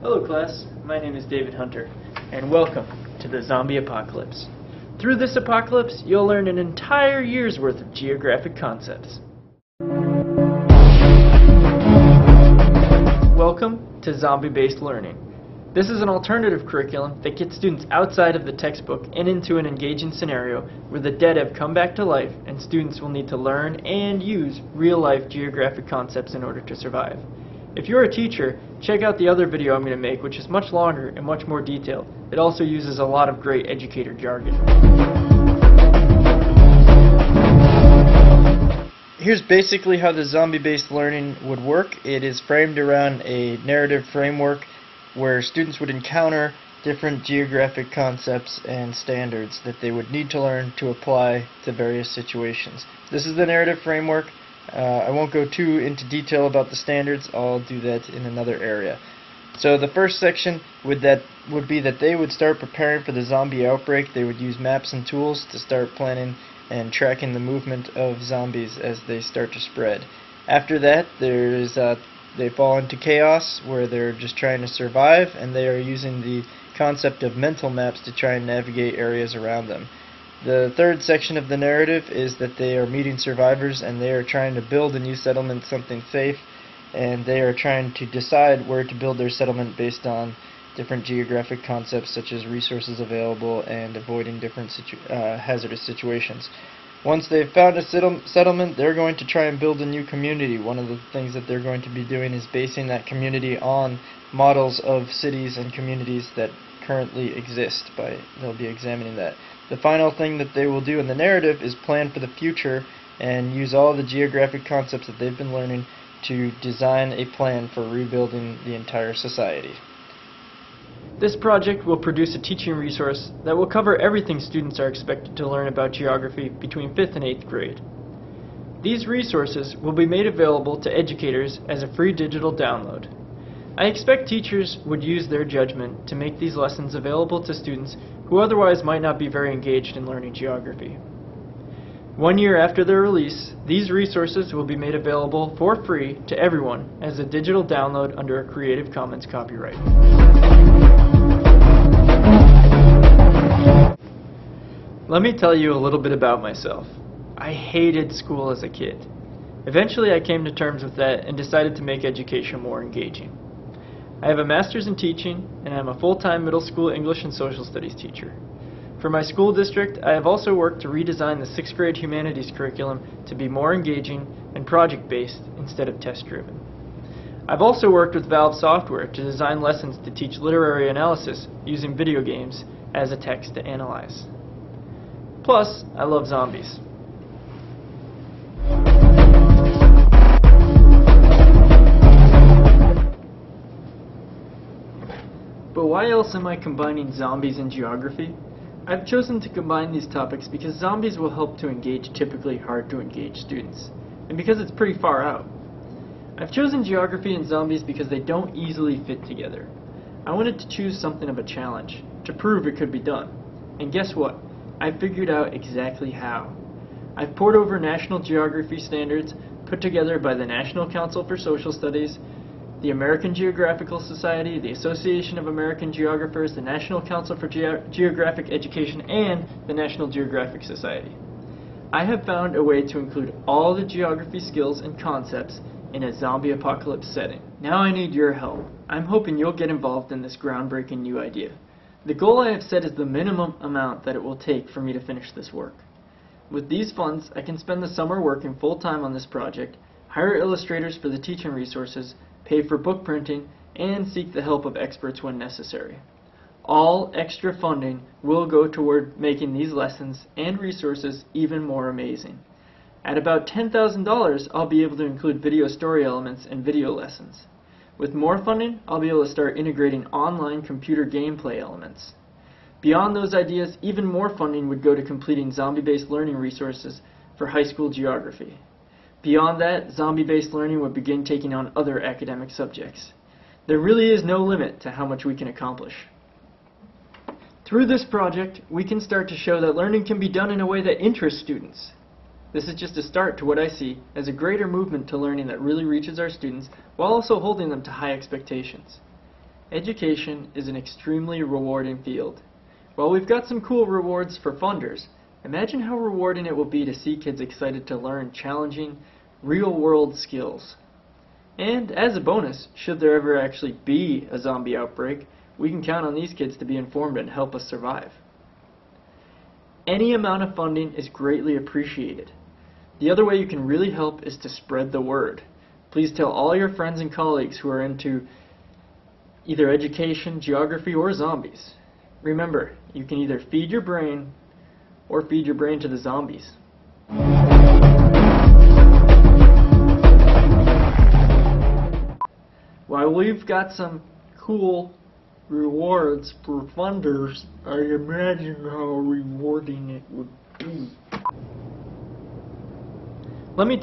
Hello class, my name is David Hunter, and welcome to the Zombie Apocalypse. Through this apocalypse, you'll learn an entire year's worth of geographic concepts. Welcome to ZombieBased Learning. This is an alternative curriculum that gets students outside of the textbook and into an engaging scenario where the dead have come back to life and students will need to learn and use real-life geographic concepts in order to survive. If you're a teacher, check out the other video I'm going to make, which is much longer and much more detailed. It also uses a lot of great educator jargon. Here's basically how the zombie-based learning would work. It is framed around a narrative framework where students would encounter different geographic concepts and standards that they would need to learn to apply to various situations. This is the narrative framework. I won't go too into detail about the standards. I'll do that in another area. So the first section would be that they would start preparing for the zombie outbreak. They would use maps and tools to start planning and tracking the movement of zombies as they start to spread. After that, they fall into chaos where they're just trying to survive, and they are using the concept of mental maps to try and navigate areas around them. The third section of the narrative is that they are meeting survivors and they are trying to build a new settlement, something safe, and they are trying to decide where to build their settlement based on different geographic concepts such as resources available and avoiding different hazardous situations. Once they've found a settlement, they're going to try and build a new community. One of the things that they're going to be doing is basing that community on models of cities and communities that currently exist. They'll be examining that. The final thing that they will do in the narrative is plan for the future and use all the geographic concepts that they've been learning to design a plan for rebuilding the entire society. This project will produce a teaching resource that will cover everything students are expected to learn about geography between 5th and 8th grade. These resources will be made available to educators as a free digital download. I expect teachers would use their judgment to make these lessons available to students who otherwise might not be very engaged in learning geography. 1 year after their release, these resources will be made available for free to everyone as a digital download under a Creative Commons copyright. Let me tell you a little bit about myself. I hated school as a kid. Eventually I came to terms with that and decided to make education more engaging. I have a master's in teaching, and I'm a full-time middle school English and social studies teacher. For my school district, I have also worked to redesign the 6th grade humanities curriculum to be more engaging and project-based instead of test-driven. I've also worked with Valve Software to design lessons to teach literary analysis using video games as a text to analyze. Plus, I love zombies. But why else am I combining zombies and geography? I've chosen to combine these topics because zombies will help to engage typically hard to engage students, and because it's pretty far out. I've chosen geography and zombies because they don't easily fit together. I wanted to choose something of a challenge, to prove it could be done. And guess what? I figured out exactly how. I've pored over national geography standards put together by the National Council for Social Studies, the American Geographical Society, the Association of American Geographers, the National Council for Geographic Education, and the National Geographic Society. I have found a way to include all the geography skills and concepts in a zombie apocalypse setting. Now I need your help. I'm hoping you'll get involved in this groundbreaking new idea. The goal I have set is the minimum amount that it will take for me to finish this work. With these funds, I can spend the summer working full-time on this project, hire illustrators for the teaching resources, pay for book printing, and seek the help of experts when necessary. All extra funding will go toward making these lessons and resources even more amazing. At about $10,000, I'll be able to include video story elements and video lessons. With more funding, I'll be able to start integrating online computer gameplay elements. Beyond those ideas, even more funding would go to completing zombie-based learning resources for high school geography. Beyond that, zombie-based learning would begin taking on other academic subjects. There really is no limit to how much we can accomplish. Through this project, we can start to show that learning can be done in a way that interests students. This is just a start to what I see as a greater movement to learning that really reaches our students while also holding them to high expectations. Education is an extremely rewarding field. While we've got some cool rewards for funders, imagine how rewarding it will be to see kids excited to learn challenging, real-world skills. And as a bonus, should there ever actually be a zombie outbreak, we can count on these kids to be informed and help us survive. Any amount of funding is greatly appreciated. The other way you can really help is to spread the word. Please tell all your friends and colleagues who are into either education, geography, or zombies. Remember, you can either feed your brain or feed your brain to the zombies. While we've got some cool rewards for funders, I imagine how rewarding it would be. Let me